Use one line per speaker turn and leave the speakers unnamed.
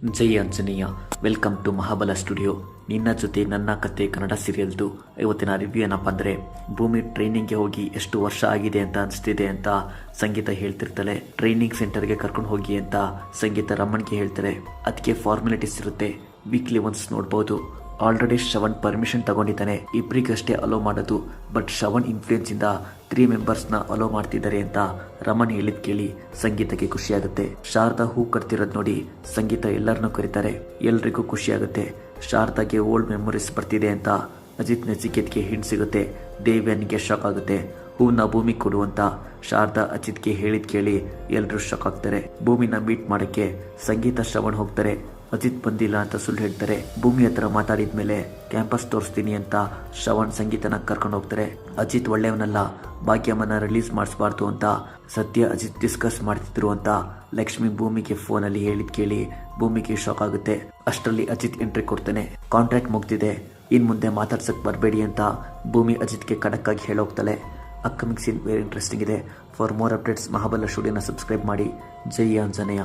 Jai Anjaneya. Welcome to Mahabala studio. ನಿನ್ನ ಜೊತೆ ನನ್ನ ಕತೆ ಕನ್ನಡ ಸೀರಿಯಲ್ದು ಇವತ್ತಿನ ರಿವ್ಯೂ ಏನಪ್ಪ ಅಂದರೆ, ಭೂಮಿ ಟ್ರೈನಿಂಗ್ಗೆ ಹೋಗಿ ಎಷ್ಟು ವರ್ಷ ಆಗಿದೆ ಅಂತ ಅನಿಸ್ತಿದೆ ಅಂತ ಸಂಗೀತ ಹೇಳ್ತಿರ್ತಾಳೆ. ಟ್ರೈನಿಂಗ್ ಸೆಂಟರ್ಗೆ ಕರ್ಕೊಂಡು ಹೋಗಿ ಅಂತ ಸಂಗೀತ ರಮಣ್ಗೆ ಹೇಳ್ತಾರೆ. ಅದಕ್ಕೆ ಫಾರ್ಮಾಲಿಟೀಸ್ ಇರುತ್ತೆ, ವೀಕ್ಲಿ ಒನ್ಸ್ ನೋಡ್ಬೋದು. ಆಲ್ರೆಡಿ ಶ್ರವಣ್ ಪರ್ಮಿಷನ್ ತಗೊಂಡಿದ್ದಾನೆ, ಇಬ್ಬರಿಗಷ್ಟೇ ಅಲೋ ಮಾಡೋದು. ಬಟ್ ಶ್ರವಣ್ ಇನ್ಫ್ಲೂಯೆನ್ಸ್ ಇಂದ 3 ಮೆಂಬರ್ಸ್ನ ಅಲೋ ಮಾಡ್ತಿದ್ದಾರೆ ಅಂತ ರಮಣ್ ಹೇಳಿದ್ ಕೇಳಿ ಸಂಗೀತಕ್ಕೆ ಖುಷಿಯಾಗುತ್ತೆ. ಶಾರದಾ ಹೂ ಕಟ್ತಿರೋದು ನೋಡಿ ಸಂಗೀತ ಎಲ್ಲರನ್ನೂ ಕರೀತಾರೆ. ಎಲ್ರಿಗೂ ಖುಷಿಯಾಗುತ್ತೆ. ಶಾರದಾಗೆ ಓಲ್ಡ್ ಮೆಮೊರೀಸ್ ಬರ್ತಿದೆ ಅಂತ ಅಜಿತ್ ನಚಿಕೇತ್ಗೆ ಹಿಂಟ್ ಸಿಗುತ್ತೆ. ದೇವ್ಯಾನಿಗೆ ಶಾಕ್ ಆಗುತ್ತೆ. ಹೂನ ಭೂಮಿ ಕೊಡು ಅಂತ ಶಾರದಾ ಅಜಿತ್ಗೆ ಹೇಳಿದ್ ಕೇಳಿ ಎಲ್ಲರೂ ಶಾಕ್ ಆಗ್ತಾರೆ. ಭೂಮಿನ ಮೀಟ್ ಮಾಡಕ್ಕೆ ಸಂಗೀತ ಶ್ರವಣ್ ಹೋಗ್ತಾರೆ. ಅಜಿತ್ ಬಂದಿಲ್ಲ ಅಂತ ಸುಳ್ಳು ಹೇಳ್ತಾರೆ. ಭೂಮಿ ಹತ್ರ ಮಾತಾಡಿದ್ಮೇಲೆ ಕ್ಯಾಂಪಸ್ ತೋರಿಸ್ತೀನಿ ಅಂತ ಶ್ರವಣ್ ಸಂಗೀತನ ಕರ್ಕೊಂಡು ಹೋಗ್ತಾರೆ. ಅಜಿತ್ ಒಳ್ಳೆಯವನಲ್ಲ, ಭಾಗ್ಯಮ್ಮನ ರಿಲೀಸ್ ಮಾಡಿಸಬಾರ್ದು ಅಂತ ಸದ್ಯ ಅಜಿತ್ ಡಿಸ್ಕಸ್ ಮಾಡ್ತಿದ್ರು ಅಂತ ಲಕ್ಷ್ಮಿ ಭೂಮಿಗೆ ಫೋನಲ್ಲಿ ಹೇಳಿದ್ ಕೇಳಿ ಭೂಮಿಗೆ ಶಾಕ್ ಆಗುತ್ತೆ. ಅಷ್ಟರಲ್ಲಿ ಅಜಿತ್ ಎಂಟ್ರಿ ಕೊಡ್ತಾನೆ. ಕಾಂಟ್ರಾಕ್ಟ್ ಮುಗ್ದಿದೆ, ಇನ್ ಮುಂದೆ ಮಾತಾಡ್ಸಕ್ ಬರಬೇಡಿ ಅಂತ ಭೂಮಿ ಅಜಿತ್ಗೆ ಖಡಕ್ ಆಗಿ ಹೇಳೋಗ್ತಾಳೆ. ಅಪ್ಕಮಿಂಗ್ ಸೀನ್ ವೆರಿ ಇಂಟ್ರೆಸ್ಟಿಂಗ್ ಇದೆ. ಫಾರ್ ಮೋರ್ ಅಪ್ಡೇಟ್ಸ್ ಮಹಾಬಲ ಸ್ಟುಡಿಯೋನ ಸಬ್ಸ್ಕ್ರೈಬ್ ಮಾಡಿ. ಜೈ ಆಂಜನೇಯ.